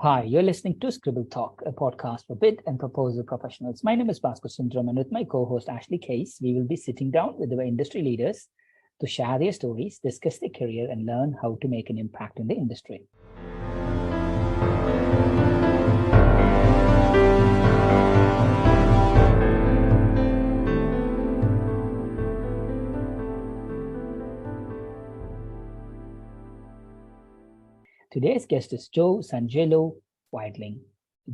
Hi, you're listening to Scribble Talk, a podcast for bid and proposal professionals. My name is Bhaskar Sundram, and with my co-host Ashley Case, we will be sitting down with our industry leaders to share their stories, discuss their career, and learn how to make an impact in the industry. Today's guest is Sangillo Weidling.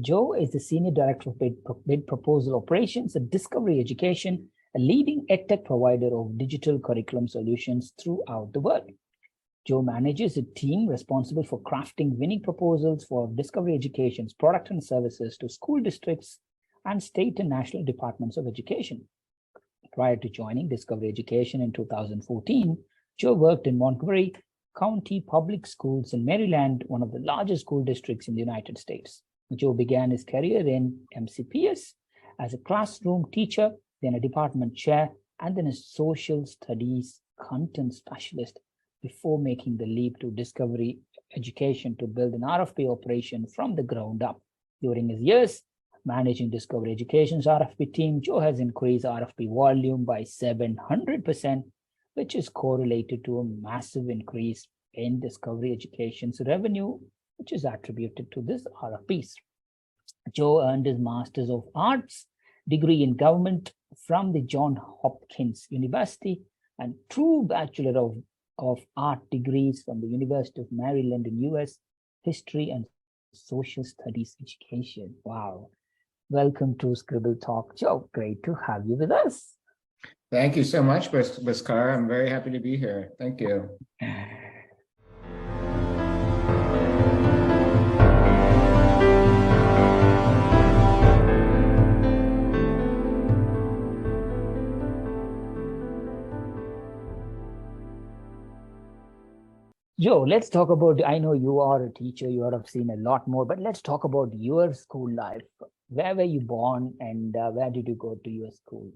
Joe is the Senior Director of Bid Proposal Operations at Discovery Education, a leading edtech provider of digital curriculum solutions throughout the world. Joe manages a team responsible for crafting winning proposals for Discovery Education's products and services to school districts and state and national departments of education. Prior to joining Discovery Education in 2014, Joe worked in Montgomery County Public Schools in Maryland, one of the largest school districts in the United States. Joe began his career in MCPS as a classroom teacher, then a department chair, and then a social studies content specialist before making the leap to Discovery Education to build an RFP operation from the ground up. During his years managing Discovery Education's RFP team, Joe has increased RFP volume by 700%, which is correlated to a massive increase in Discovery Education's revenue, which is attributed to this RFPs. Joe earned his Master's of Arts degree in government from the Johns Hopkins University and true Bachelor of Art degrees from the University of Maryland in US, History and Social Studies Education. Wow. Welcome to Scribble Talk, Joe. Great to have you with us. Thank you so much, Bhaskar. I'm very happy to be here. Thank you. Joe, let's talk about, I know you are a teacher, you have seen a lot more, but let's talk about your school life. Where were you born and where did you go to your schools?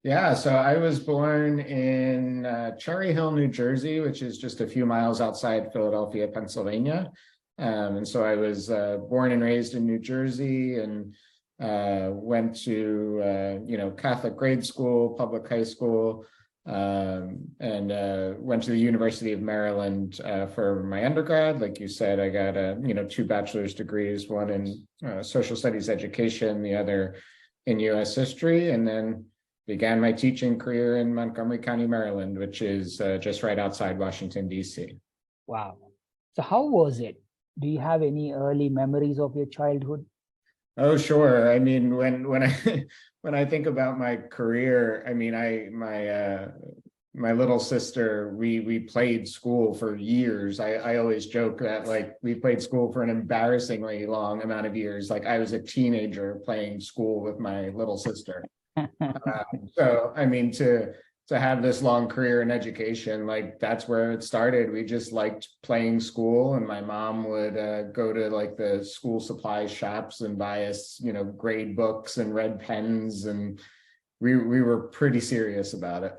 Yeah, so I was born in Cherry Hill, New Jersey, which is just a few miles outside Philadelphia, Pennsylvania. And so I was born and raised in New Jersey and went to, Catholic grade school, public high school, and went to the University of Maryland for my undergrad. Like you said, I got, 2 bachelor's degrees, one in social studies education, the other in U.S. history, and then began my teaching career in Montgomery County, Maryland, which is just right outside Washington, D.C. Wow. So how was it? Do you have any early memories of your childhood? Oh, sure. I mean, when I when I think about my career, I mean, my little sister, we played school for years. I always joke that like we played school for an embarrassingly long amount of years. Like I was a teenager playing school with my little sister. So, I mean, to have this long career in education, like that's where it started. We just liked playing school, and my mom would go to like the school supply shops and buy us, grade books and red pens, and we were pretty serious about it.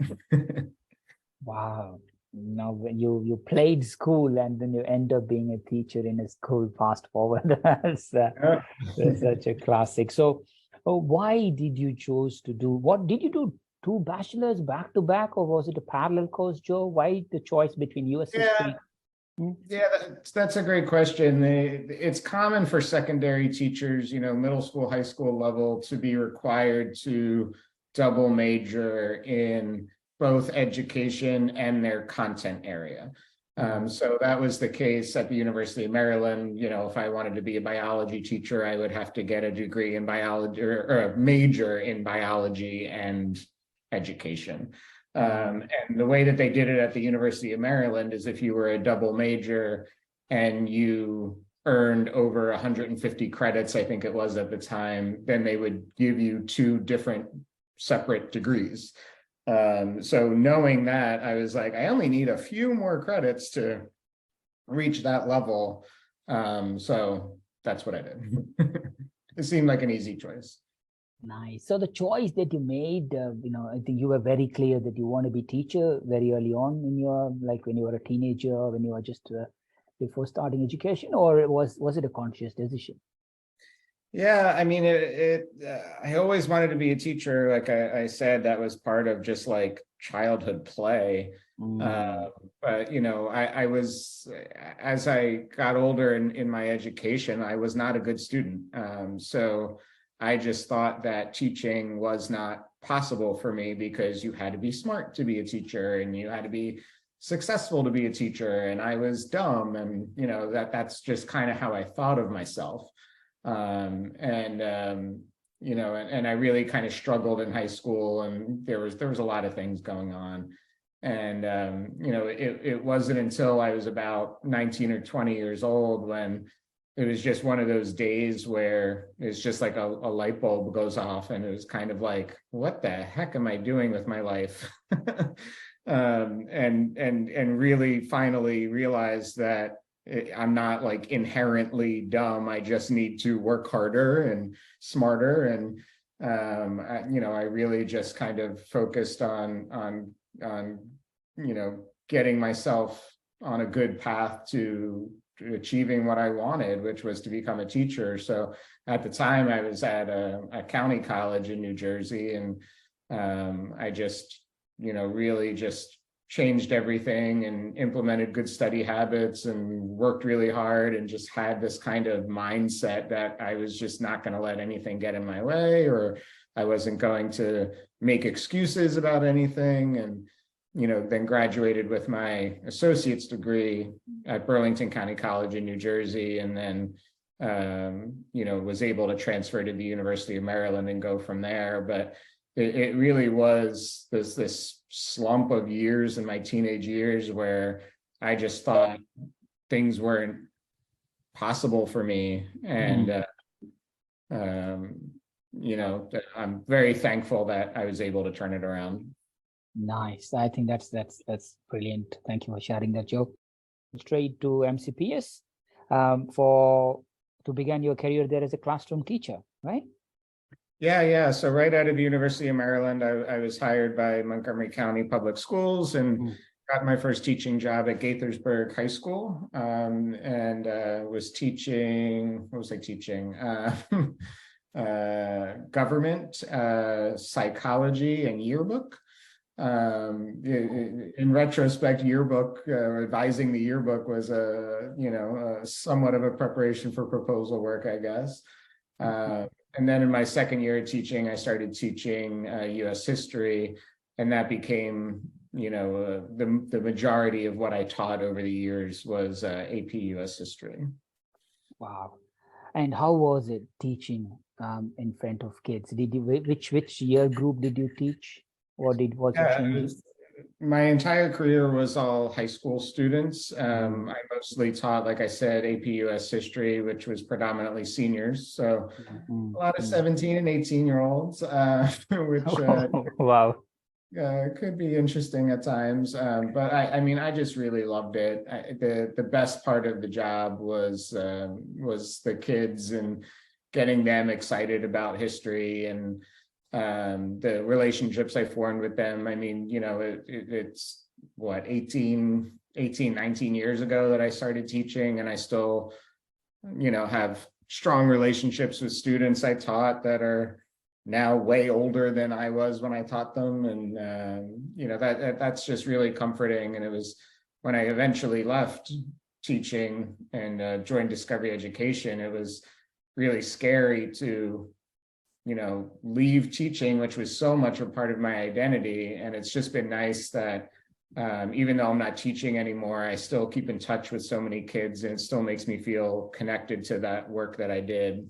Wow. Now, when you played school and then you end up being a teacher in a school, fast forward, that's such a classic. So, why did you choose to do, what did you do? 2 bachelors back to back, or was it a parallel course, Joe? Why the choice between US history? Yeah, that's a great question. It's common for secondary teachers, middle school, high school level, to be required to double major in both education and their content area. So that was the case at the University of Maryland. If I wanted to be a biology teacher, I would have to get a degree in biology or a major in biology and education. And the way that they did it at the University of Maryland is if you were a double major and you earned over 150 credits, I think it was at the time, then they would give you 2 different separate degrees. So knowing that, I was like, I only need a few more credits to reach that level. So that's what I did. It seemed like an easy choice. Nice. So the choice that you made, I think you were very clear that you want to be teacher very early on in your, like when you were a teenager, when you were just before starting education, or was it a conscious decision? Yeah, I mean, I always wanted to be a teacher. Like I said, that was part of just like childhood play. But you know, I was, as I got older in my education, I was not a good student. So I just thought that teaching was not possible for me because you had to be smart to be a teacher and you had to be successful to be a teacher, and I was dumb, and you know, that's just kind of how I thought of myself. You know, and I really kind of struggled in high school, and there was a lot of things going on. And you know, it wasn't until I was about 19 or 20 years old when it was just one of those days where it's just like a light bulb goes off, and it was kind of like, what the heck am I doing with my life? And really finally realized that I'm not like inherently dumb. I just need to work harder and smarter. And you know, I really just kind of focused on you know, getting myself on a good path to achieving what I wanted, which was to become a teacher. So at the time, I was at a county college in New Jersey, and I just, you know, really just changed everything and implemented good study habits and worked really hard, and just had this kind of mindset that I was just not going to let anything get in my way, or I wasn't going to make excuses about anything. And, you know, then graduated with my associate's degree at Burlington County College in New Jersey, and then, you know, was able to transfer to the University of Maryland and go from there. But it really was this slump of years in my teenage years where I just thought things weren't possible for me. And, you know, I'm very thankful that I was able to turn it around. Nice. I think that's brilliant. Thank you for sharing that, Joe. Straight to MCPS to begin your career there as a classroom teacher, right? Yeah. So right out of the University of Maryland, I was hired by Montgomery County Public Schools and got my first teaching job at Gaithersburg High School, and was teaching, what was I teaching? Government, psychology, and yearbook. In retrospect, yearbook, revising the yearbook was somewhat of a preparation for proposal work, I guess. And then in my second year of teaching, I started teaching U.S. history, and that became, you know, the majority of what I taught over the years was AP U.S. history. Wow. And how was it teaching in front of kids? Did you which year group did you teach, or was it changing? My entire career was all high school students. I mostly taught, like I said, AP US history, which was predominantly seniors. So a lot of 17 and 18-year-olds, which wow, could be interesting at times. But I mean, I just really loved it. The best part of the job was the kids and getting them excited about history, and the relationships I formed with them. I mean, you know, it's what, 19 years ago that I started teaching, and I still, you know, have strong relationships with students I taught that are now way older than I was when I taught them. And, you know, that's just really comforting. And it was when I eventually left teaching and joined Discovery Education, it was really scary to, you know, leave teaching, which was so much a part of my identity. And it's just been nice that even though I'm not teaching anymore, I still keep in touch with so many kids, and it still makes me feel connected to that work that I did.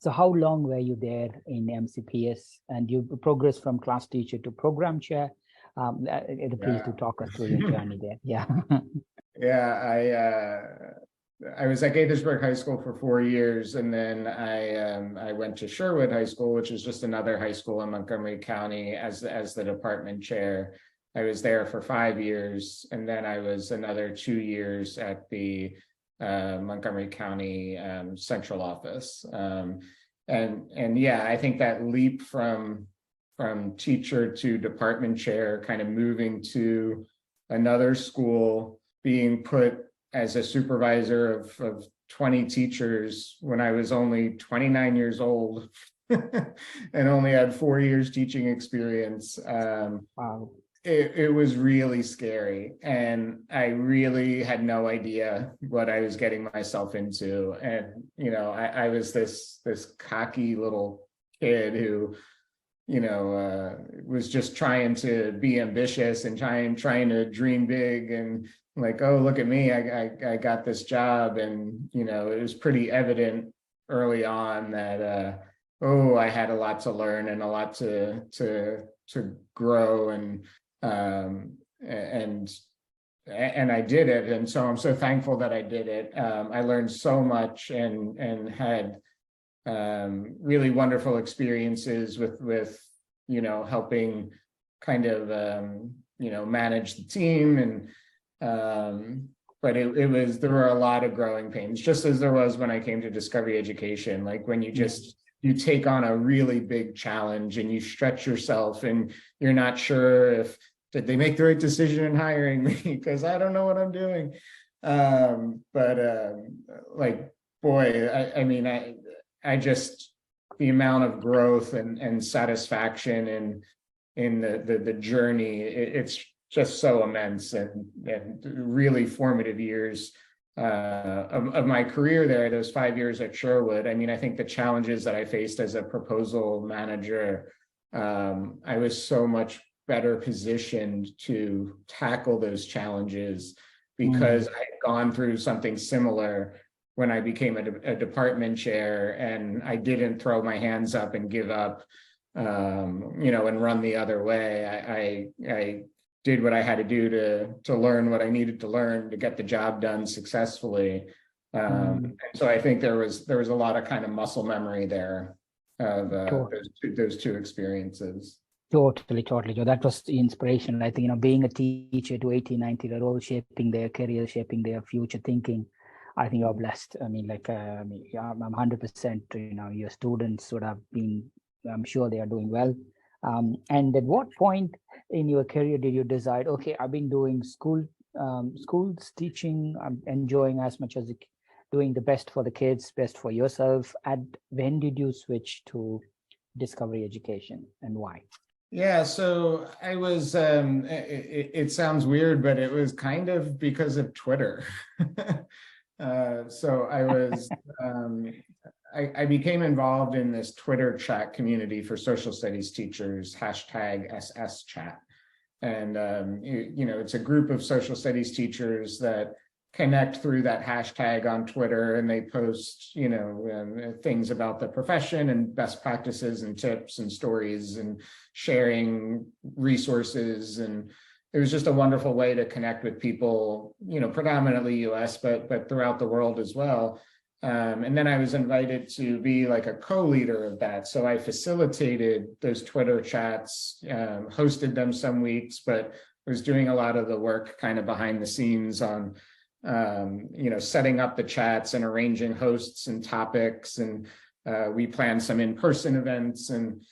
So how long were you there in MCPS, and you progressed from class teacher to program chair? Please do talk us through your journey there. Yeah. Yeah, I was at Gaithersburg High School for 4 years, and then I went to Sherwood High School, which is just another high school in Montgomery County, as the department chair. I was there for 5 years, and then I was another 2 years at the Montgomery County central office. And yeah, I think that leap from teacher to department chair, kind of moving to another school, being put as a supervisor of 20 teachers when I was only 29 years old and only had 4 years teaching experience. Wow. It was really scary, and I really had no idea what I was getting myself into. And I was this cocky little kid who was just trying to be ambitious and trying to dream big, and like, oh, look at me, I got this job. And it was pretty evident early on that I had a lot to learn and a lot to grow, and I did it. And so I'm so thankful that I did it. I learned so much and had really wonderful experiences with helping kind of manage the team. And but there were a lot of growing pains, just as there was when I came to Discovery Education. Like when you take on a really big challenge and you stretch yourself, and you're not sure if did they make the right decision in hiring me, because I don't know what I'm doing. Like, boy, I mean, I just, the amount of growth and satisfaction in the journey, it's just so immense, and really formative years of my career there, those 5 years at Sherwood. I mean, I think the challenges that I faced as a proposal manager, I was so much better positioned to tackle those challenges because I had gone through something similar when I became a department chair, and I didn't throw my hands up and give up, and run the other way. I did what I had to do to learn what I needed to learn to get the job done successfully. And so I think there was a lot of kind of muscle memory there of those two experiences. Totally. Joe. That was the inspiration. I think, being a teacher to 18, 19-year-old, shaping their career, shaping their future thinking, I think you're blessed. I mean, yeah, I'm 100%, your students would have been, I'm sure they are doing well. And at what point in your career did you decide, okay, I've been doing schools teaching, I'm enjoying as much as doing the best for the kids, best for yourself. And when did you switch to Discovery Education, and why? Yeah, so I was, it sounds weird, but it was kind of because of Twitter. So I was, I became involved in this Twitter chat community for social studies teachers, #SSChat. And, it's a group of social studies teachers that connect through that hashtag on Twitter, and they post, things about the profession and best practices and tips and stories and sharing resources. And it was just a wonderful way to connect with people, predominantly US, but throughout the world as well. And then I was invited to be like a co-leader of that. So I facilitated those Twitter chats, hosted them some weeks, but was doing a lot of the work kind of behind the scenes on setting up the chats and arranging hosts and topics. And we planned some in-person events, and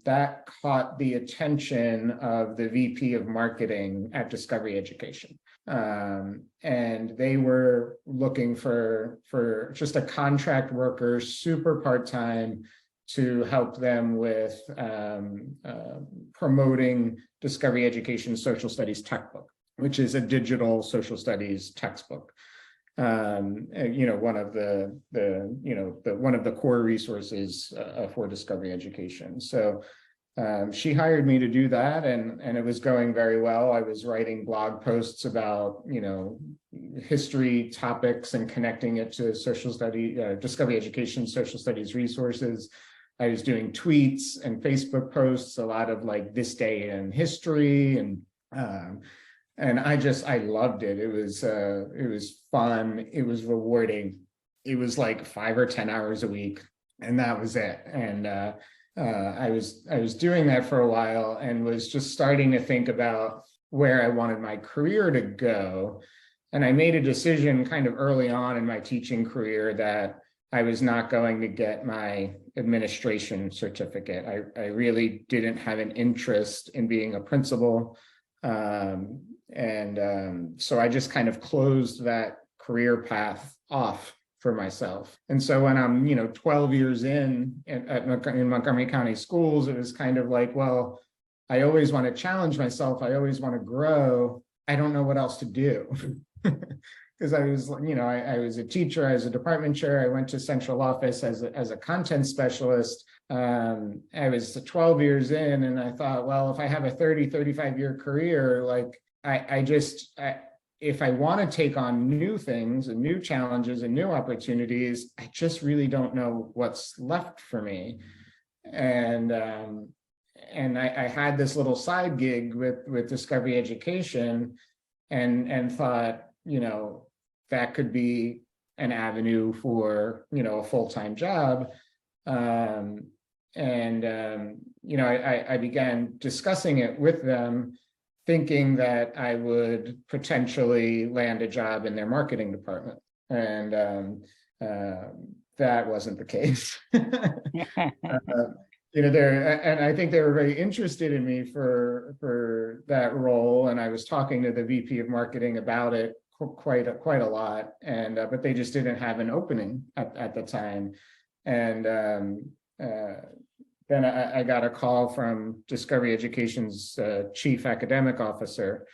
that caught the attention of the VP of marketing at Discovery Education. And they were looking for just a contract worker, super part-time, to help them with promoting Discovery Education Social Studies Textbook, which is a digital social studies textbook. One of the core resources for Discovery Education. So she hired me to do that, and it was going very well. I was writing blog posts about history topics and connecting it to social study, Discovery Education social studies resources. I was doing tweets and Facebook posts, a lot of like this day in history, and I loved it. It was fun. It was rewarding. It was like 5 or 10 hours a week, and that was it. And I was doing that for a while, and was just starting to think about where I wanted my career to go. And I made a decision kind of early on in my teaching career that I was not going to get my administration certificate. I really didn't have an interest in being a principal. So I just kind of closed that career path off for myself. And so when I'm, 12 years in Montgomery County Schools, it was kind of like, well, I always want to challenge myself. I always want to grow. I don't know what else to do. Because I was, I was a teacher, I was a department chair, I went to central office as a content specialist. I was 12 years in, and I thought, well, if I have a 35-year career, like if I want to take on new things and new challenges and new opportunities, I just really don't know what's left for me. And I had this little side gig with Discovery Education, and thought, that could be an avenue for, a full-time job. I began discussing it with them, thinking that I would potentially land a job in their marketing department. And that wasn't the case. And I think they were very interested in me for that role. And I was talking to the VP of marketing about it quite a lot, and but they just didn't have an opening at the time. And then I got a call from Discovery Education's chief academic officer,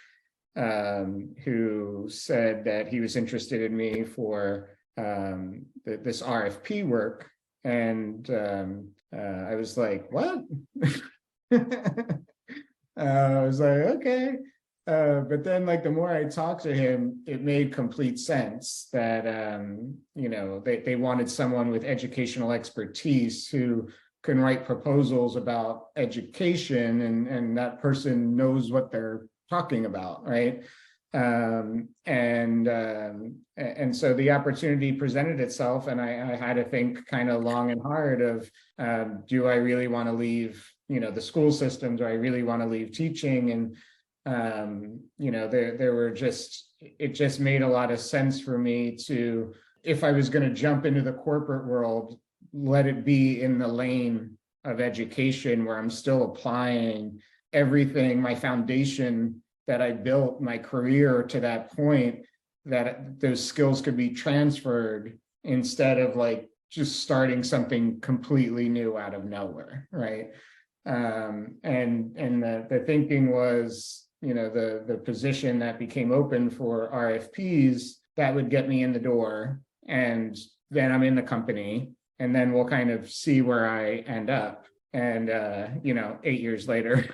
who said that he was interested in me for this RFP work. And I was like, what? I was like, okay. But then, like, the more I talked to him, it made complete sense that, they wanted someone with educational expertise who can write proposals about education, and that person knows what they're talking about, right? And so the opportunity presented itself, and I had to think kind of long and hard of, do I really want to leave, the school system? Do I really want to leave teaching? And it just made a lot of sense for me to, if I was going to jump into the corporate world, let it be in the lane of education, where I'm still applying everything, my foundation that I built my career to that point, that those skills could be transferred, instead of like just starting something completely new out of nowhere, right? And the thinking was, the position that became open for RFPs, that would get me in the door, and then I'm in the company, and then we'll kind of see where I end up. And 8 years later,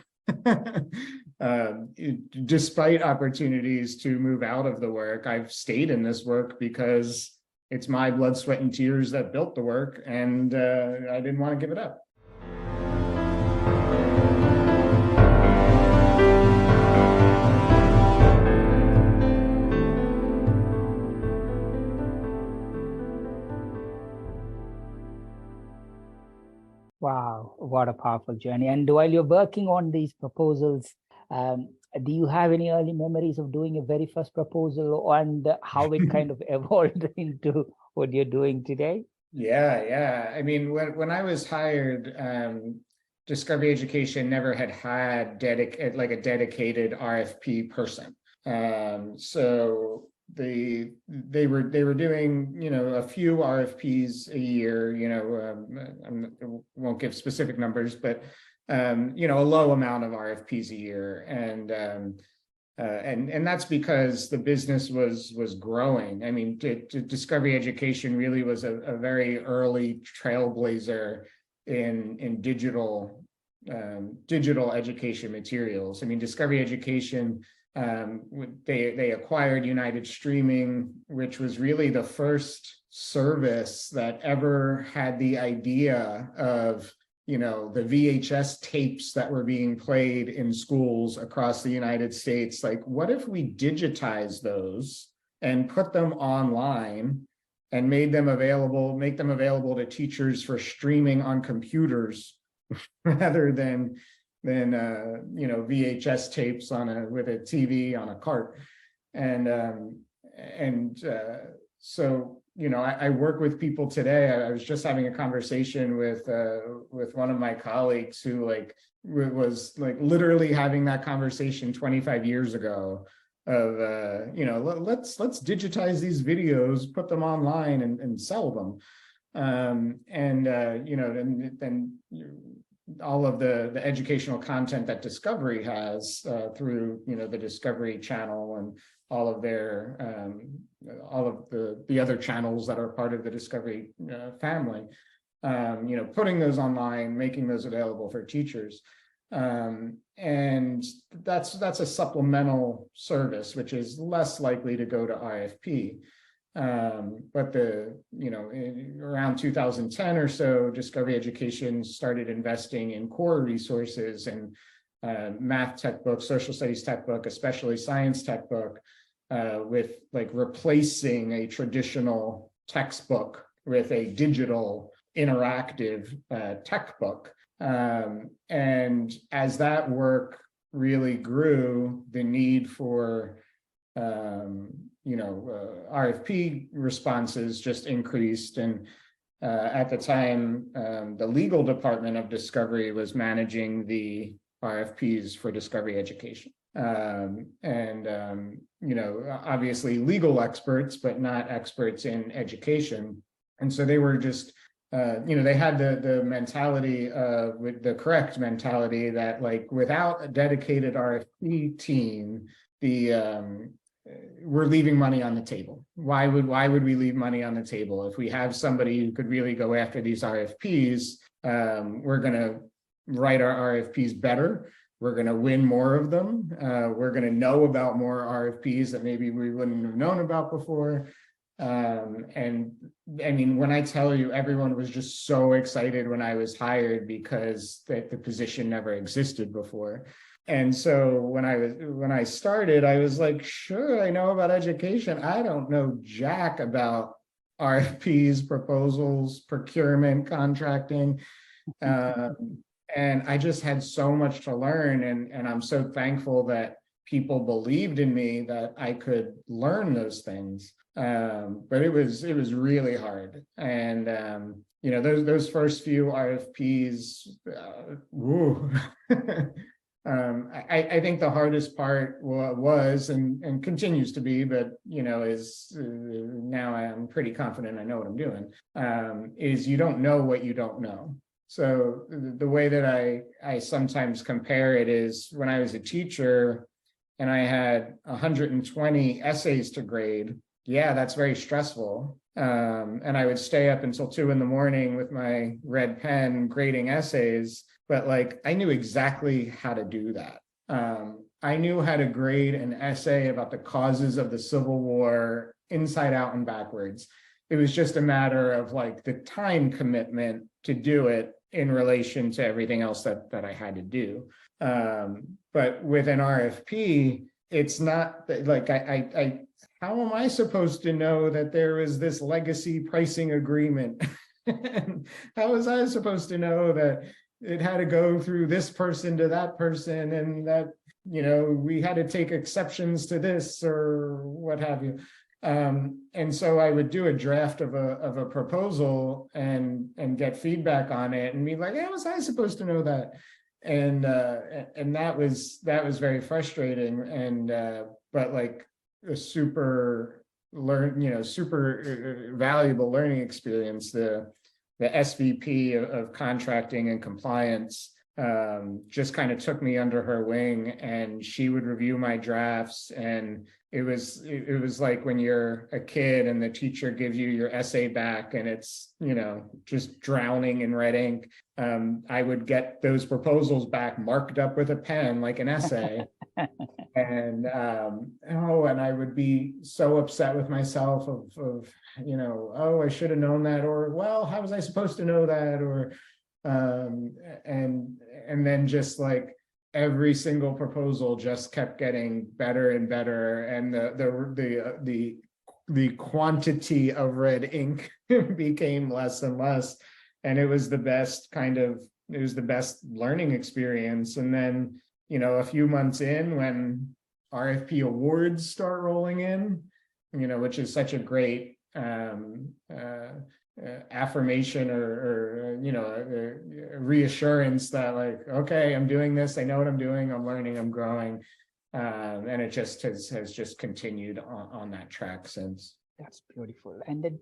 despite opportunities to move out of the work, I've stayed in this work because it's my blood, sweat, and tears that built the work, and I didn't want to give it up. Wow, what a powerful journey. And while you're working on these proposals, do you have any early memories of doing a very first proposal, and how it kind of evolved into what you're doing today? Yeah. I mean, when I was hired, Discovery Education never had a dedicated RFP person. So they were doing, a few RFPs a year, I won't give specific numbers, but a low amount of RFPs a year. And that's because the business was growing. I mean, Discovery Education really was a very early trailblazer in digital education materials. I mean, Discovery Education, they acquired United Streaming, which was really the first service that ever had the idea of, the VHS tapes that were being played in schools across the United States. Like, what if we digitize those and put them online and make them available to teachers for streaming on computers rather than VHS tapes with a TV on a cart. And So, you know, I work with people today. I was just having a conversation with one of my colleagues who like was like literally having that conversation 25 years ago of, you know, let's digitize these videos, put them online and sell them. You know, and then all of the educational content that Discovery has through, you know, the Discovery Channel and all of their all of the other channels that are part of the Discovery family, you know, putting those online, making those available for teachers. And that's a supplemental service, which is less likely to go to RFP. But you know, around 2010 or so, Discovery Education started investing in core resources and math textbook, social studies textbook, especially science textbook, with like replacing a traditional textbook with a digital interactive textbook. And as that work really grew, the need for you know, RFP responses just increased. And at the time, the legal department of Discovery was managing the RFPs for Discovery Education. You know, obviously legal experts, but not experts in education. And so they were just, you know, they had the mentality, with the correct mentality that like without a dedicated RFP team, we're leaving money on the table. Why would we leave money on the table? If we have somebody who could really go after these RFPs, we're going to write our RFPs better. We're going to win more of them. We're going to know about more RFPs that maybe we wouldn't have known about before. And I mean, when I tell you, everyone was just so excited when I was hired because the position never existed before. And so when I started, I was like, sure, I know about education. I don't know jack about RFPs, proposals, procurement, contracting. And I just had so much to learn. And I'm so thankful that people believed in me that I could learn those things. But it was really hard. And you know, those first few RFPs, I think the hardest part was and continues to be, but you know, is now I'm pretty confident I know what I'm doing, is you don't know what you don't know. So the way that I sometimes compare it is when I was a teacher and I had 120 essays to grade, yeah, that's very stressful. And I would stay up until 2 a.m. with my red pen grading essays. But like, I knew exactly how to do that. I knew how to grade an essay about the causes of the Civil War inside out and backwards. It was just a matter of like the time commitment to do it in relation to everything else that I had to do. But with an RFP, it's not like how am I supposed to know that there is this legacy pricing agreement? How was I supposed to know that it had to go through this person to that person and that, you know, we had to take exceptions to this or what have you. And so I would do a draft of a proposal and get feedback on it and be like, how was I supposed to know that? And that was very frustrating. And but like a super valuable learning experience. The SVP of contracting and compliance just kind of took me under her wing, and she would review my drafts. And it was like when you're a kid and the teacher gives you your essay back and it's, you know, just drowning in red ink. I would get those proposals back marked up with a pen like an essay. And and I would be so upset with myself of you know, oh, I should have known that, or well, how was I supposed to know that, or and then just like every single proposal just kept getting better and better, and the quantity of red ink became less and less, and it was the best learning experience. And then, you know, a few months in, when RFP awards start rolling in, which is such a great affirmation or reassurance that like, okay, I'm doing this, I know what I'm doing, I'm learning, I'm growing. And it just has just continued on that track since. That's beautiful. And then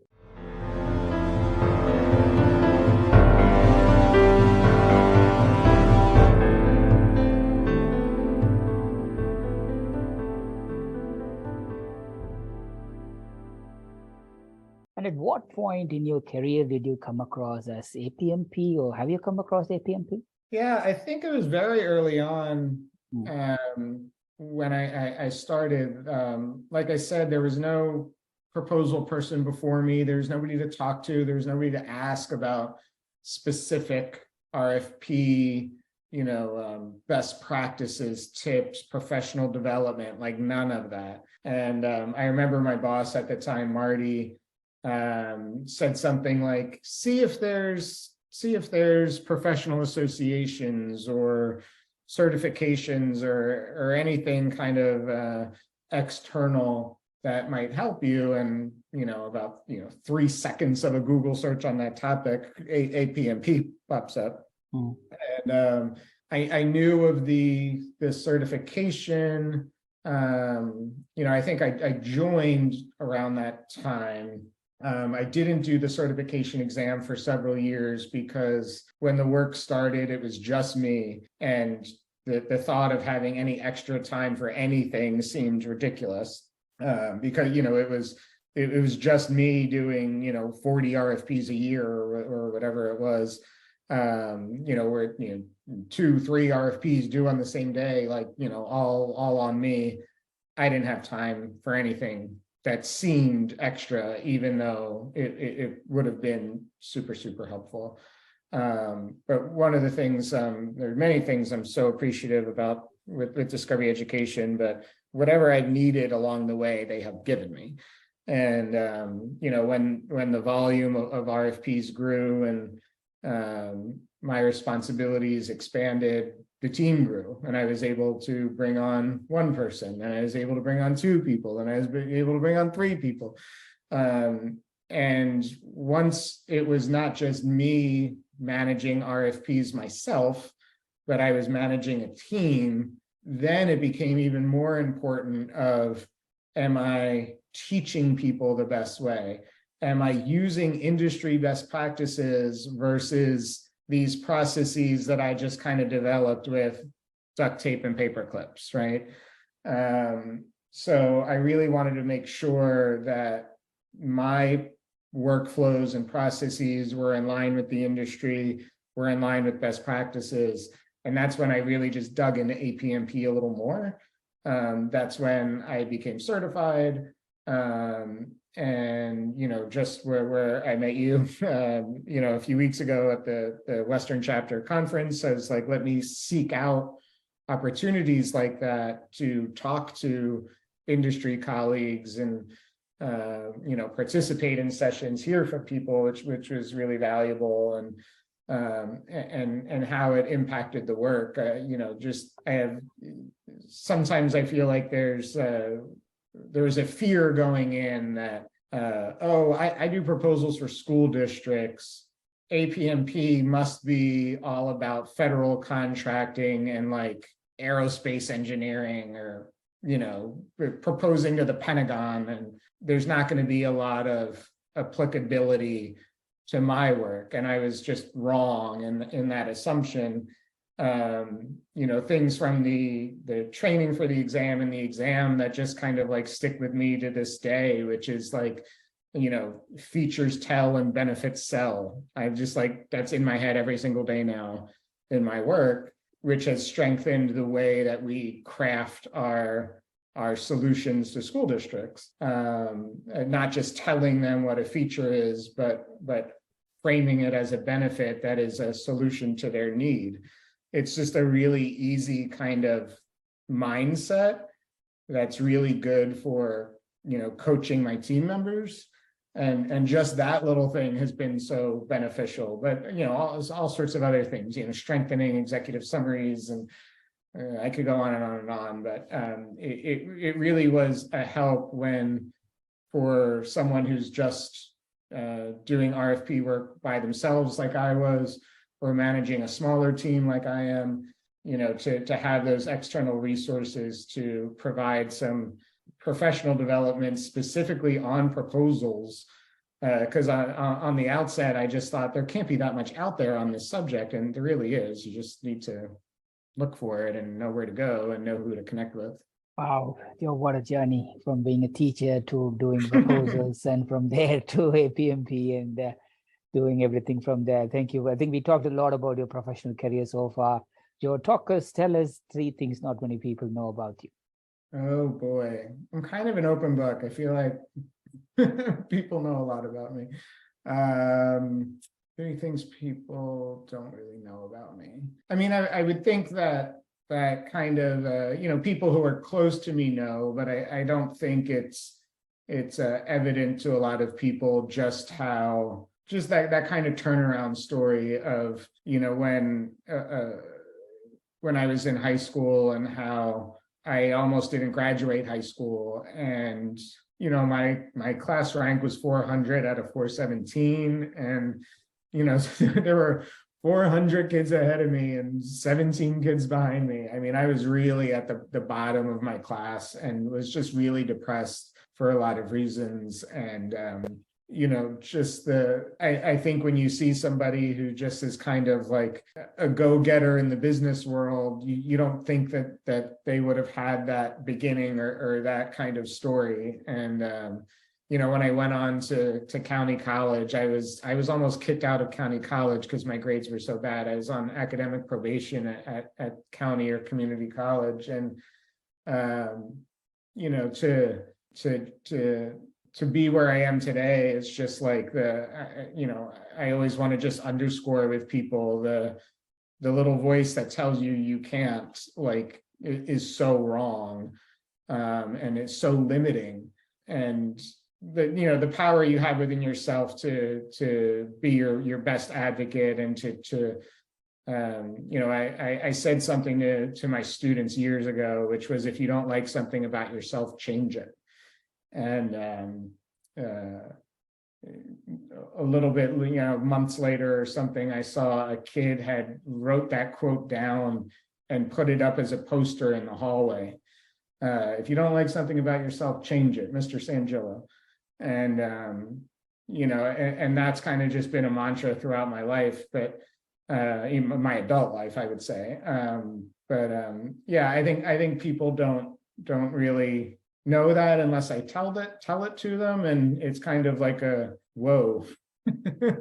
and at what point in your career did you come across as APMP, or have you come across APMP? Yeah, I think it was very early on. Mm. When I started, like I said, there was no proposal person before me. There's nobody to talk to. There's nobody to ask about specific RFP, best practices, tips, professional development, like none of that. And I remember my boss at the time, Marty, said something like, see if there's professional associations or certifications or anything kind of external that might help you. And about 3 seconds of a Google search on that topic, APMP pops up. And I knew of the certification. I think I joined around that time. I didn't do the certification exam for several years because when the work started, it was just me. And the thought of having any extra time for anything seemed ridiculous because, it was just me doing, 40 RFPs a year or whatever it was. Where 2-3 RFPs due on the same day, like, all on me. I didn't have time for anything that seemed extra, even though it would have been super, super helpful. But one of the things, there are many things I'm so appreciative about with Discovery Education, but whatever I needed along the way, they have given me. And, when the volume of RFPs grew and my responsibilities expanded, the team grew, and I was able to bring on 1 person, and I was able to bring on 2 people, and I was able to bring on 3 people. And once it was not just me managing RFPs myself, but I was managing a team, then it became even more important of, am I teaching people the best way? Am I using industry best practices versus these processes that I just kind of developed with duct tape and paper clips, right? So I really wanted to make sure that my workflows and processes were in line with the industry, were in line with best practices. And that's when I really just dug into APMP a little more. That's when I became certified. And just where I met you a few weeks ago at the Western Chapter Conference, I was like, let me seek out opportunities like that to talk to industry colleagues and participate in sessions, hear from people, which was really valuable, and how it impacted the work. Sometimes I feel like there's a fear going in that, I do proposals for school districts. APMP must be all about federal contracting and like aerospace engineering or, proposing to the Pentagon. And there's not going to be a lot of applicability to my work. And I was just wrong in that assumption. Things from the training for the exam and the exam that just kind of like stick with me to this day, which is like, features tell and benefits sell. I'm just like, that's in my head every single day now in my work, which has strengthened the way that we craft our solutions to school districts. Not just telling them what a feature is, but framing it as a benefit that is a solution to their need. It's just a really easy kind of mindset that's really good for, coaching my team members. And just that little thing has been so beneficial. But, all sorts of other things, strengthening executive summaries, and I could go on and on and on. But it really was a help when for someone who's just doing RFP work by themselves like I was, or managing a smaller team like I am, to have those external resources to provide some professional development specifically on proposals. Because on the outset, I just thought there can't be that much out there on this subject, and there really is. You just need to look for it and know where to go and know who to connect with. Wow, what a journey from being a teacher to doing proposals and from there to a PMP and doing everything from there. Thank you. I think we talked a lot about your professional career so far. Joe, tell us 3 things not many people know about you. Oh boy, I'm kind of an open book. I feel like people know a lot about me. 3 things people don't really know about me. I mean, I would think that kind of, people who are close to me know, but I don't think it's evident to a lot of people just that kind of turnaround story of, when I was in high school and how I almost didn't graduate high school, and my class rank was 400 out of 417, and there were 400 kids ahead of me and 17 kids behind me. I mean, I was really at the bottom of my class and was just really depressed for a lot of reasons. And I think when you see somebody who just is kind of like a go-getter in the business world, you don't think that they would have had that beginning or that kind of story. And when I went on to county college, I was almost kicked out of county college because my grades were so bad. I was on academic probation at county or community college, and to be where I am today, it's just like I always want to just underscore with people the little voice that tells you can't, like, is so wrong, and it's so limiting. And the power you have within yourself to be your best advocate, and I said something to my students years ago, which was, if you don't like something about yourself, change it. And a little bit, months later or something, I saw a kid had wrote that quote down and put it up as a poster in the hallway. If you don't like something about yourself, change it, Mr. Sangillo. And and that's kind of just been a mantra throughout my life, but in my adult life, I would say. I think people don't really know that unless I tell it to them, and it's kind of like a whoa, to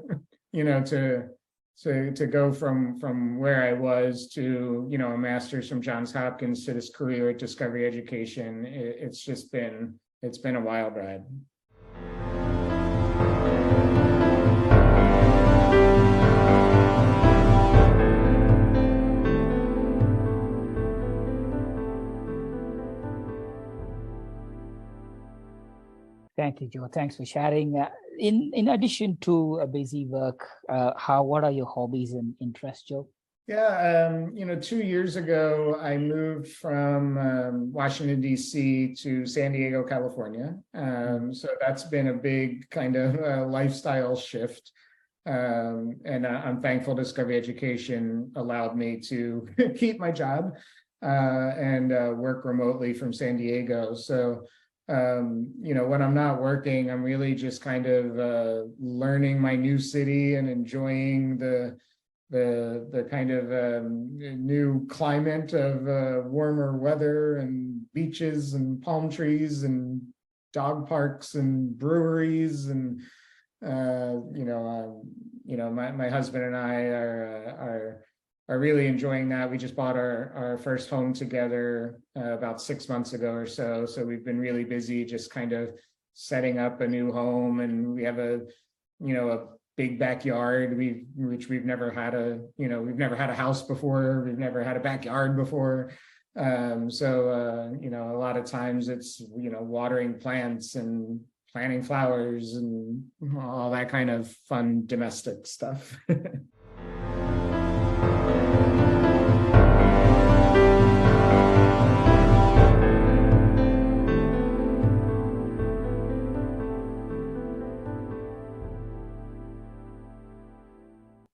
go from where I was to a master's from Johns Hopkins to this career at Discovery Education. It's been a wild ride. Thank you, Joe. Thanks for sharing. In addition to a busy work, what are your hobbies and interests, Joe? Yeah, 2 years ago, I moved from Washington, D.C. to San Diego, California. So that's been a big kind of lifestyle shift. And I'm thankful Discovery Education allowed me to keep my job and work remotely from San Diego. So when I'm not working, I'm really just kind of learning my new city and enjoying the kind of new climate of warmer weather and beaches and palm trees and dog parks and breweries. And my husband and I are really enjoying that. We just bought our first home together about 6 months ago or so. So we've been really busy just kind of setting up a new home, and we have a big backyard, which we've never had a house before. We've never had a backyard before. So a lot of times it's, watering plants and planting flowers and all that kind of fun domestic stuff.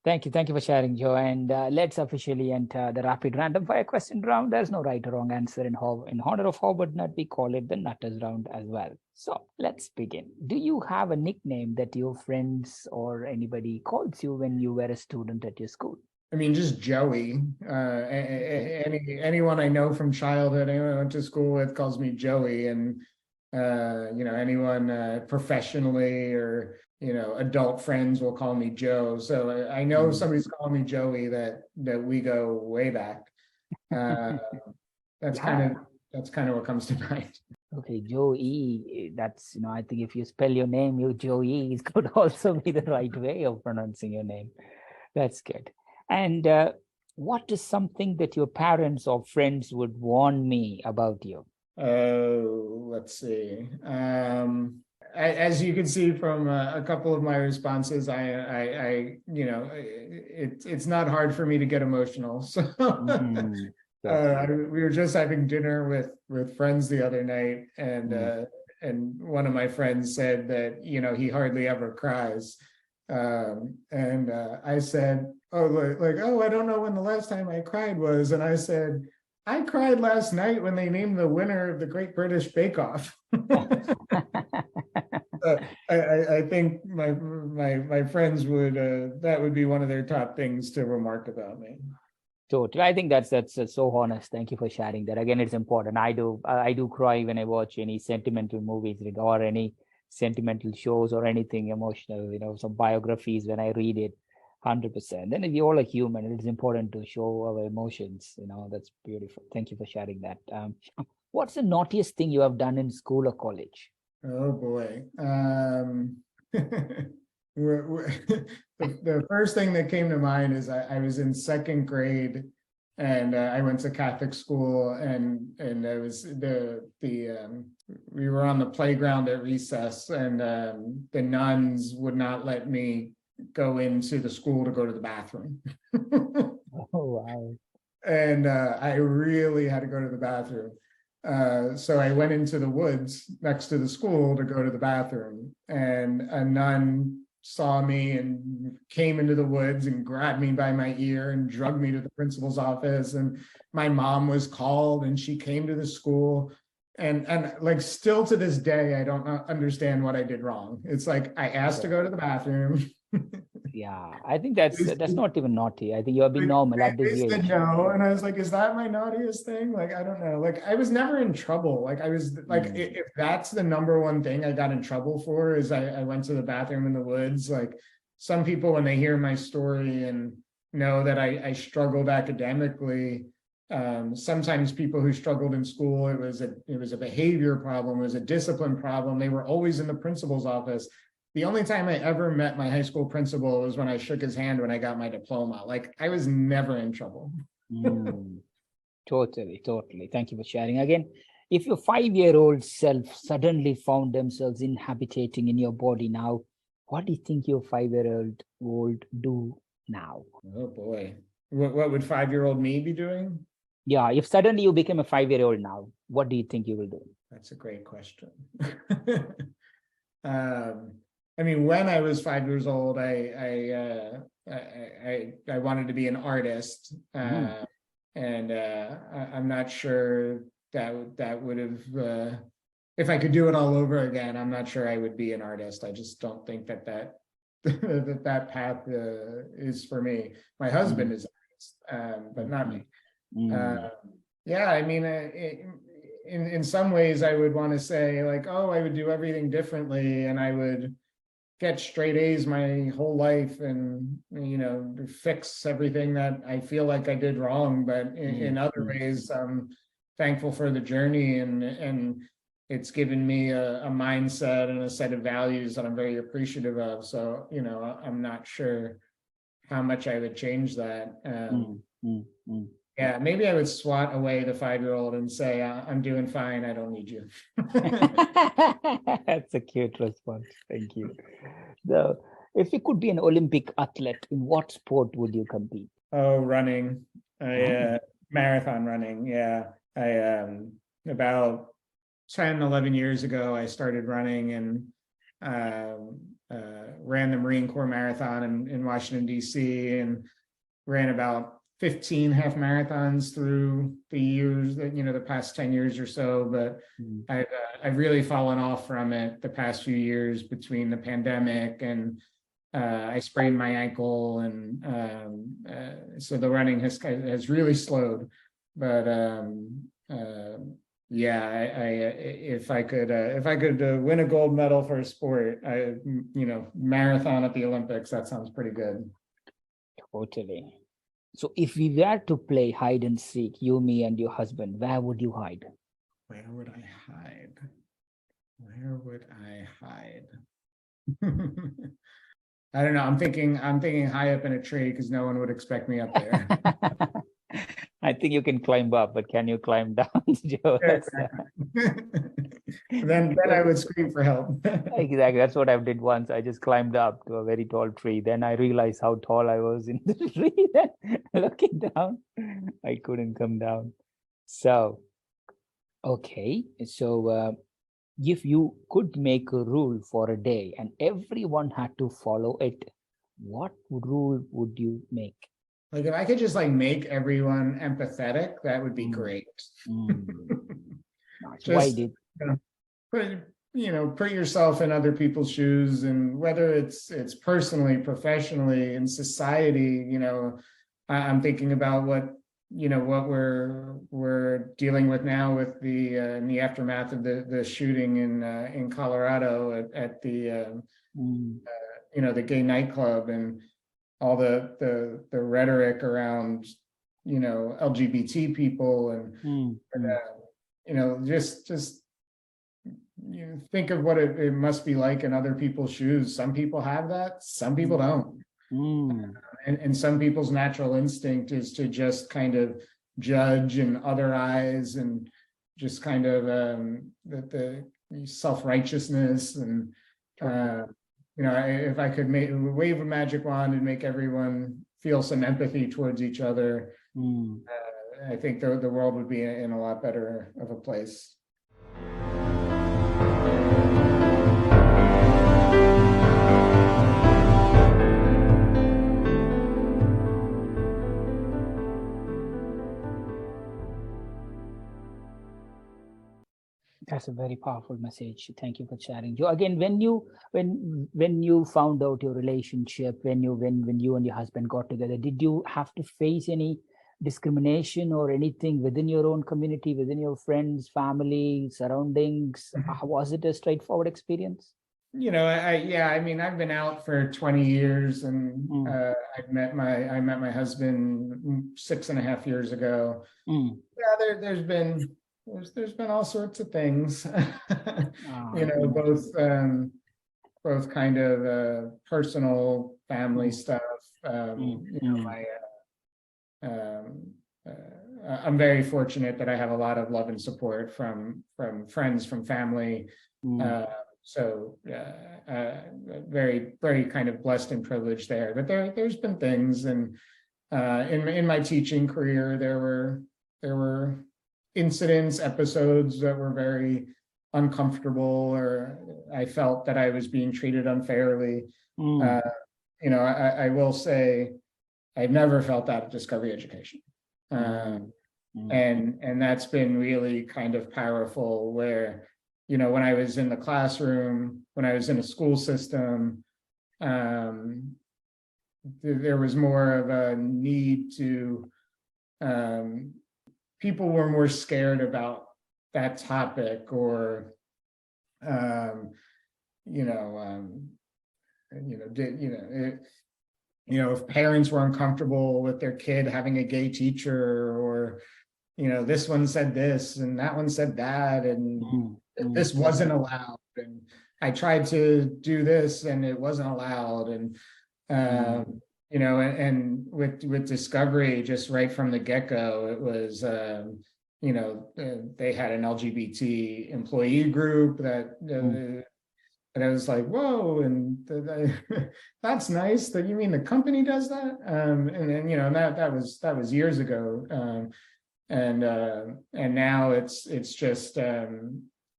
Thank you for sharing, Joe. And let's officially enter the rapid random fire question round. There's no right or wrong answer in honor of Howard Nut. We call it the Nutters round as well. So let's begin. Do you have a nickname that your friends or anybody calls you when you were a student at your school? I mean, just Joey. Anyone I know from childhood, anyone I went to school with calls me Joey, and anyone professionally or adult friends will call me Joe. So I know somebody's calling me Joey that we go way back. That's kind of what comes to mind. Okay, Joey. That's I think if you spell your name, Joey, it could also be the right way of pronouncing your name. That's good. And what is something that your parents or friends would warn me about you? Oh, let's see. As you can see from a couple of my responses, it's not hard for me to get emotional. So we were just having dinner with friends the other night, and one of my friends said that he hardly ever cries. And I said, I don't know when the last time I cried was. And I said, I cried last night when they named the winner of the Great British Bake Off. I think my friends would that would be one of their top things to remark about me. Totally. I think that's so honest. Thank you for sharing that. Again, it's important. I do cry when I watch any sentimental movies or any sentimental shows or anything emotional, some biographies when I read it, 100%. Then we all are human. It is important to show our emotions. That's beautiful. Thank you for sharing that. What's the naughtiest thing you have done in school or college? Oh boy. The first thing that came to mind is I was in second grade, and I went to Catholic school, and I was we were on the playground at recess, and the nuns would not let me go into the school to go to the bathroom. Oh wow! And I really had to go to the bathroom. So I went into the woods next to the school to go to the bathroom, and a nun saw me and came into the woods and grabbed me by my ear and dragged me to the principal's office. And my mom was called, and she came to the school. And like, still to this day, I don't understand what I did wrong. It's like I asked to go to the bathroom. Yeah, I think that's not even naughty. I think you're being normal at this age. No, and I was like, is that my naughtiest thing? Like, I don't know. Like, I was never in trouble. Like, I was like, if that's the number one thing I got in trouble for, is I went to the bathroom in the woods. Like, some people, when they hear my story and know that I struggled academically, sometimes people who struggled in school, it was a behavior problem, it was a discipline problem. They were always in the principal's office. The only time I ever met my high school principal was when I shook his hand when I got my diploma. Like, I was never in trouble. Totally. Thank you for sharing. Again, if your 5-year-old self suddenly found themselves inhabitating in your body now, what do you think your 5-year-old would do now? Oh boy. What would 5-year-old me be doing? Yeah, if suddenly you became a 5-year-old now, what do you think you will do? That's a great question. I mean, when I was 5 years old, I wanted to be an artist, and I'm not sure that would have. If I could do it all over again, I'm not sure I would be an artist. I just don't think that path is for me. My husband is an artist, but not me. Yeah, I mean, in some ways, I would want to say like, oh, I would do everything differently, and I would get straight A's my whole life, and fix everything that I feel like I did wrong. But in other ways, I'm thankful for the journey, and it's given me a mindset and a set of values that I'm very appreciative of. So I'm not sure how much I would change that. Yeah, maybe I would swat away the 5-year-old and say, I'm doing fine, I don't need you. That's a cute response. Thank you. So, if you could be an Olympic athlete, in what sport would you compete? Oh, running. Marathon running. Yeah. I about 10, 11 years ago, I started running, and ran the Marine Corps Marathon in Washington, D.C., and ran about 15 half marathons through the years, the past 10 years or so. But I've really fallen off from it the past few years between the pandemic and I sprained my ankle, and so the running has really slowed. But if I could win a gold medal for a sport, marathon at the Olympics, that sounds pretty good. Totally. So if we were to play hide and seek, you, me, and your husband, where would you hide? Where would I hide? Where would I hide? I don't know. I'm thinking high up in a tree because no one would expect me up there. I think you can climb up, but can you climb down, Joe? Then I would scream for help. Exactly. That's what I did once. I just climbed up to a very tall tree. Then I realized how tall I was in the tree. Then looking down, I couldn't come down. So, okay. So if you could make a rule for a day and everyone had to follow it, what rule would you make? Like if I could just make everyone empathetic, that would be great. Just, put yourself in other people's shoes, and whether it's personally, professionally, in society, I'm thinking about what we're dealing with now with the in the aftermath of the shooting in Colorado at the the gay nightclub, and all the rhetoric around LGBT people, and just think of what it must be like in other people's shoes. Some people have that, some people don't. And some people's natural instinct is to just kind of judge and otherize, and just kind of the self-righteousness. And if I could wave a magic wand and make everyone feel some empathy towards each other, I think the world would be in a lot better of a place. That's a very powerful message. Thank you for sharing. Joe, again, when you found out your relationship, when you and your husband got together, did you have to face any discrimination or anything within your own community, within your friends, family, surroundings? Was it a straightforward experience? I've been out for 20 years, and I met my husband 6.5 years ago. There's been all sorts of things, both kind of personal family stuff. I'm very fortunate that I have a lot of love and support from friends, from family. Very, very kind of blessed and privileged there. But there's been things, and in my teaching career, there were incidents, episodes that were very uncomfortable, or I felt that I was being treated unfairly. I will say I've never felt that at Discovery Education. And that's been really kind of powerful, where, when I was in the classroom, when I was in a school system, there was more of a need to, people were more scared about that topic, or, if parents were uncomfortable with their kid having a gay teacher, or, this one said this and that one said that, and this wasn't allowed, and I tried to do this and it wasn't allowed. And, and with Discovery, just right from the get-go, it was, they had an LGBT employee group that and I was like, whoa, and that's nice. That you mean the company does that? And then that was years ago. And now it's just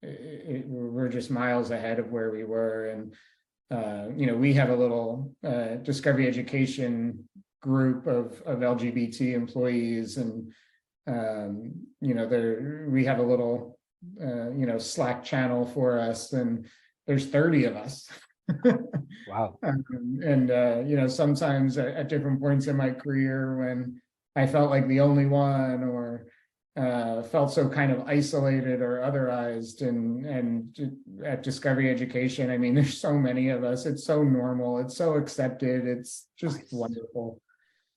we're just miles ahead of where we were. And we have a little discovery education group of LGBT employees, and we have a little Slack channel for us, and there's 30 of us. Wow. Sometimes at different points in my career when I felt like the only one, or felt so kind of isolated or otherized, and at Discovery Education, I mean, there's so many of us. It's so normal. It's so accepted. It's just wonderful.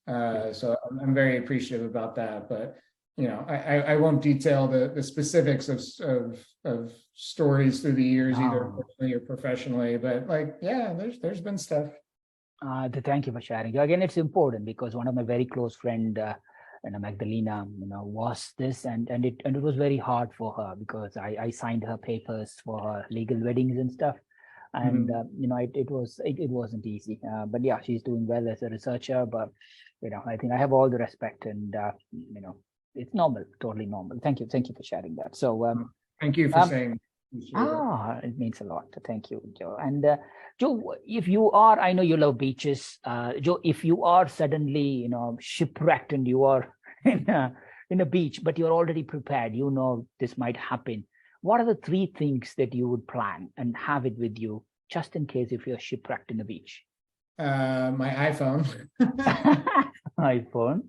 So I'm very appreciative about that. But I won't detail the specifics of stories through the years, either personally or professionally. But there's been stuff. Thank you for sharing. Again, it's important because one of my very close friend, Magdalena, was this, and it was very hard for her because I signed her papers for her legal weddings and stuff, and it wasn't easy. But yeah, she's doing well as a researcher. But I think I have all the respect, and it's normal, totally normal. Thank you for sharing that. So thank you for saying. It means a lot. Thank you, Joe. And Joe, if you are, I know you love beaches. Joe, if you are suddenly, shipwrecked and you are in a beach, but you're already prepared, this might happen. What are the 3 things that you would plan and have it with you just in case if you're shipwrecked in the beach? My iPhone. iPhone.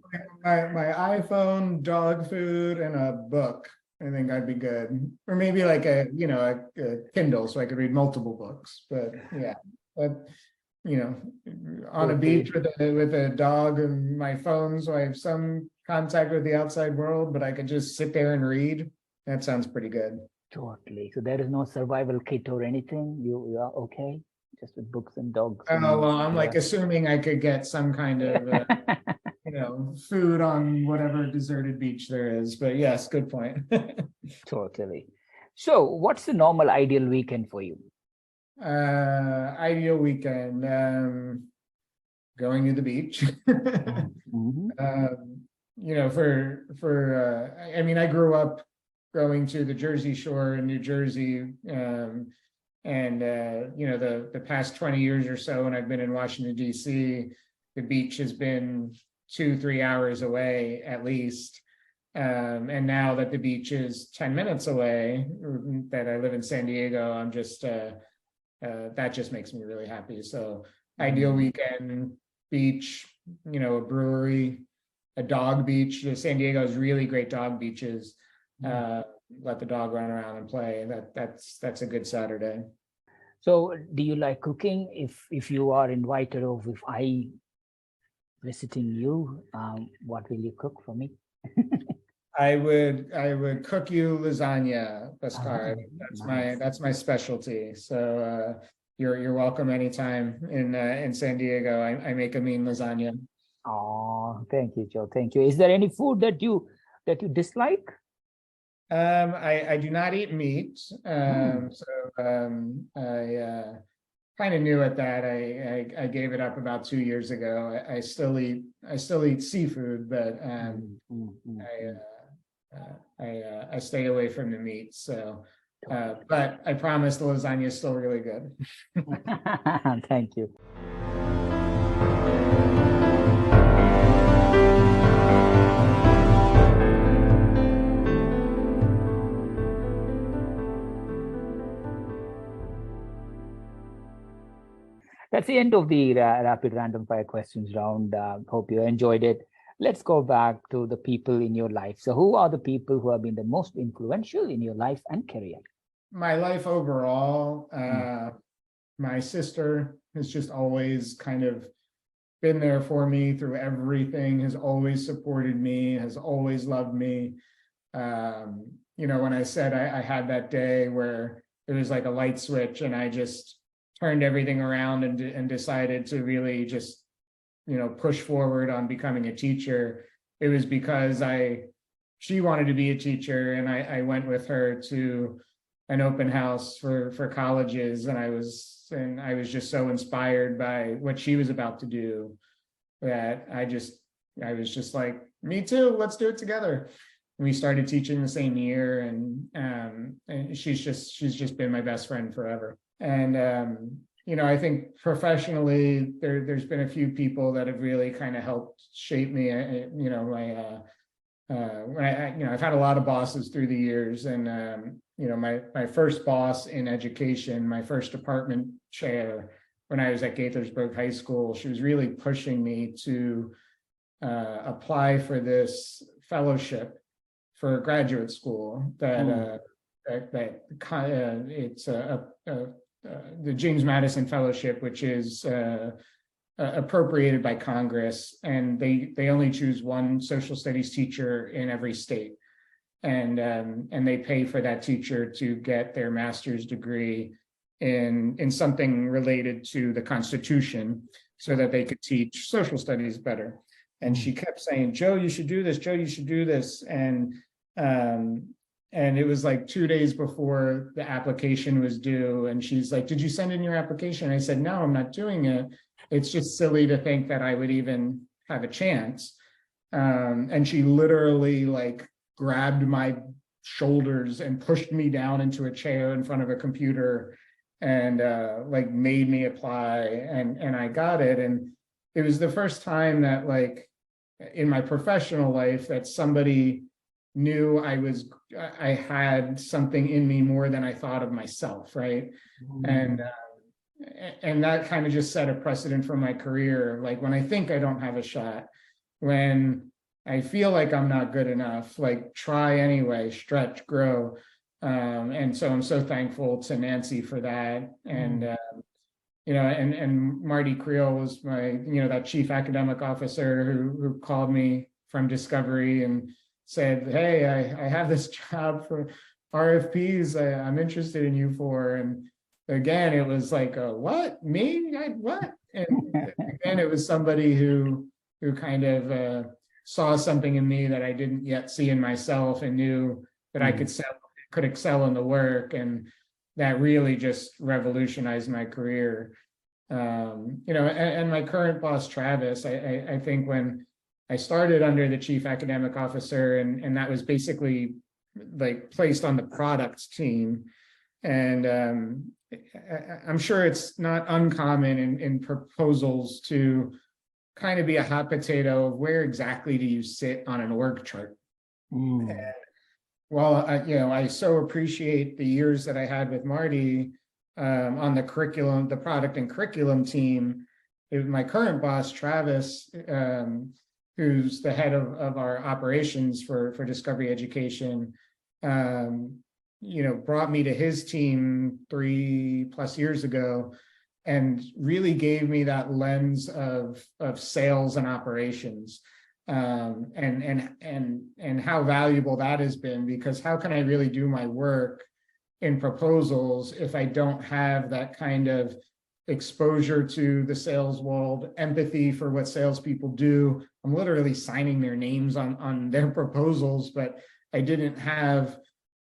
My iPhone, dog food, and a book. I think I'd be good, or maybe like a Kindle, so I could read multiple books. But yeah, on a beach with a dog and my phone, so I have some contact with the outside world, but I could just sit there and read. That sounds pretty good. Totally. So there is no survival kit or anything. You are okay, just with books and dogs. Oh well, I'm assuming I could get some kind of. Food on whatever deserted beach there is. But yes, good point. Totally. So what's the normal ideal weekend for you? Ideal weekend, going to the beach. I grew up going to the Jersey Shore in New Jersey. The past 20 years or so, when I've been in Washington, D.C., the beach has been 2-3 hours away at least. And now that the beach is 10 minutes away, that I live in San Diego, I'm just, that just makes me really happy. So ideal weekend, beach, a brewery, a dog beach. San Diego has really great dog beaches. Let the dog run around and play. That's a good Saturday. So do you like cooking? If you are invited, or if I visiting you, what will you cook for me? I would cook you lasagna, Pascal. That's my specialty. So you're welcome anytime in San Diego. I make a mean lasagna. Oh, thank you, Joe. Thank you. Is there any food that you dislike? I do not eat meat. I kind of new at that. I gave it up about 2 years ago. I still eat seafood, but I stay away from the meat. So, but I promise the lasagna is still really good. Thank you. That's the end of the rapid random fire questions round. Hope you enjoyed it. Let's go back to the people in your life. So who are the people who have been the most influential in your life and career? My life overall, my sister has just always kind of been there for me through everything, has always supported me, has always loved me. When I said I had that day where it was like a light switch and I just turned everything around and decided to really just, push forward on becoming a teacher, it was because she wanted to be a teacher, and I went with her to an open house for colleges, and I was just so inspired by what she was about to do that I was just like, me too, let's do it together. we started teaching the same year, and she's just been my best friend forever. And I think professionally, there's been a few people that have really kind of helped shape me. I've had a lot of bosses through the years, and my first boss in education, my first department chair when I was at Gaithersburg High School, she was really pushing me to apply for this fellowship for graduate school it's the James Madison Fellowship, which is appropriated by Congress, and they only choose one social studies teacher in every state, and they pay for that teacher to get their master's degree in something related to the Constitution, so that they could teach social studies better. And she kept saying, "Joe, you should do this. Joe, you should do this." And it was like 2 days before the application was due, and she's like, "Did you send in your application?" I said, "No, I'm not doing it. It's just silly to think that I would even have a chance." And she literally like grabbed my shoulders and pushed me down into a chair in front of a computer, and like made me apply, and I got it. And it was the first time that, like, in my professional life, that somebody knew I had something in me more than I thought of myself, right? And that kind of just set a precedent for my career. Like, when I think I don't have a shot, when I feel like I'm not good enough, like, try anyway, stretch, grow. And so I'm so thankful to Nancy for that. And and Marty Creel was my, that chief academic officer who called me from Discovery and said, "Hey, I have this job for RFPs I'm interested in you for." And again, it was like, what? Me? What? And again, it was somebody who kind of saw something in me that I didn't yet see in myself, and knew that I could excel in the work. And that really just revolutionized my career. And my current boss, Travis, I think when I started under the chief academic officer, and that was basically like placed on the products team. And I'm sure it's not uncommon in proposals to kind of be a hot potato of where exactly do you sit on an org chart. And well, I so appreciate the years that I had with Marty on the curriculum, the product and curriculum team. My current boss, Travis, who's the head of our operations for Discovery Education, brought me to his team 3+ years ago, and really gave me that lens of sales and operations, and how valuable that has been. Because how can I really do my work in proposals if I don't have that kind of exposure to the sales world, empathy for what salespeople do? I'm literally signing their names on their proposals, but I didn't have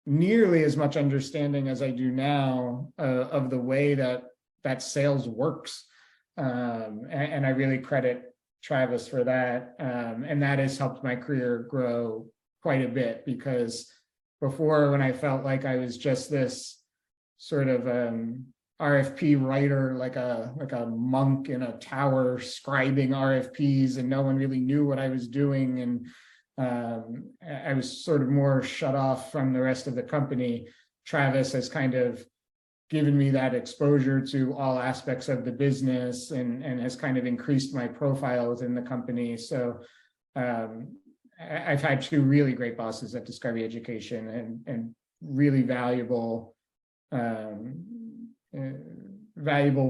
nearly as much understanding as I do now of the way that sales works. And I really credit Travis for that. And that has helped my career grow quite a bit, because before, when I felt like I was just this sort of RFP writer, like a monk in a tower scribing RFPs, and no one really knew what I was doing, and I was sort of more shut off from the rest of the company. Travis has kind of given me that exposure to all aspects of the business, and has kind of increased my profile within the company. So I've had 2 really great bosses at Discovery Education, and really valuable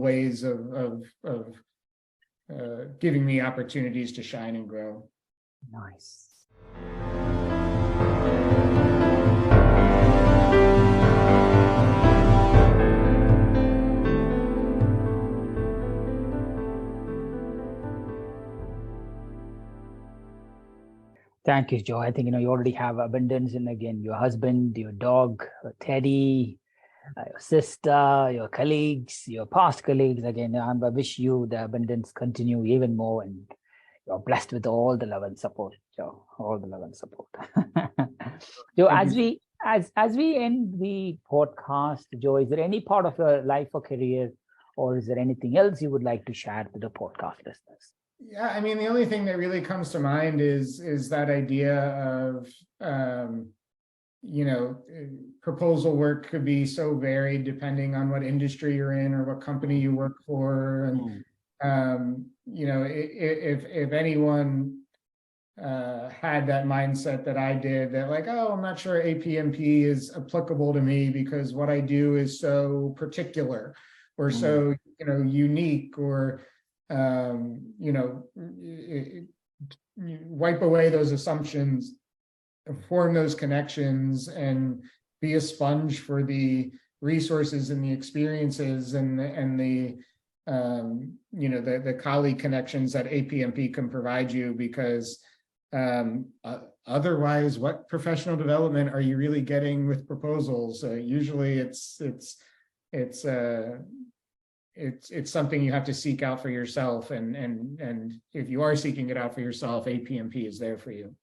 ways of giving me opportunities to shine and grow. Nice. Thank you, Joe. I think, you already have abundance in, again, your husband, your dog, Teddy, your sister, your colleagues, your past colleagues. Again, I wish you the abundance continue even more, and You're blessed with all the love and support, Joe. All the love and support. Joe, as we end the podcast, Joe, is there any part of your life or career, or is there anything else you would like to share to the podcast listeners? Yeah, I mean, the only thing that really comes to mind is that idea of proposal work could be so varied depending on what industry you're in or what company you work for. And, if anyone had that mindset that I did, that like, oh, I'm not sure APMP is applicable to me because what I do is so particular or so, unique, or, wipe away those assumptions, form those connections, and be a sponge for the resources and the experiences and the colleague connections that APMP can provide you, because otherwise, what professional development are you really getting with proposals? Usually it's something you have to seek out for yourself, and if you are seeking it out for yourself, APMP is there for you.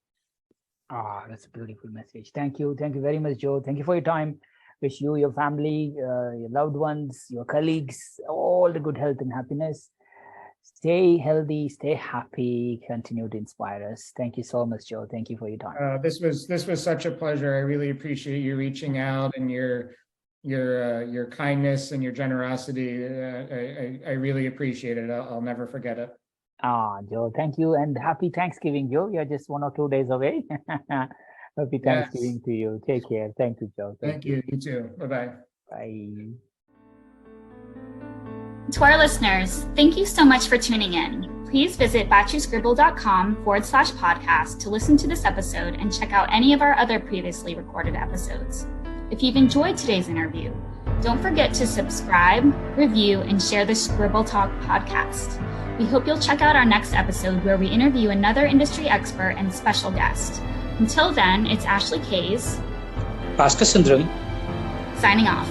That's a beautiful message. Thank you very much, Joe. Thank you for your time. Wish you, your family, your loved ones, your colleagues, all the good health and happiness. Stay healthy, stay happy, continue to inspire us. Thank you so much, Joe. Thank you for your time. This was such a pleasure. I really appreciate you reaching out and your kindness and your generosity. I really appreciate it. I'll never forget it. Joe, thank you, and happy Thanksgiving, Joe. You're just 1 or 2 days away. Happy Thanksgiving to you. Take care. Thank you, Joe. Thank you. You too. Bye-bye. Bye. To our listeners, thank you so much for tuning in. Please visit batchuscribble.com/podcast to listen to this episode and check out any of our other previously recorded episodes. If you've enjoyed today's interview, don't forget to subscribe, review, and share the Scribble Talk podcast. We hope you'll check out our next episode where we interview another industry expert and special guest. Until then, it's Ashley Kays, Bhaskar Sundram, signing off.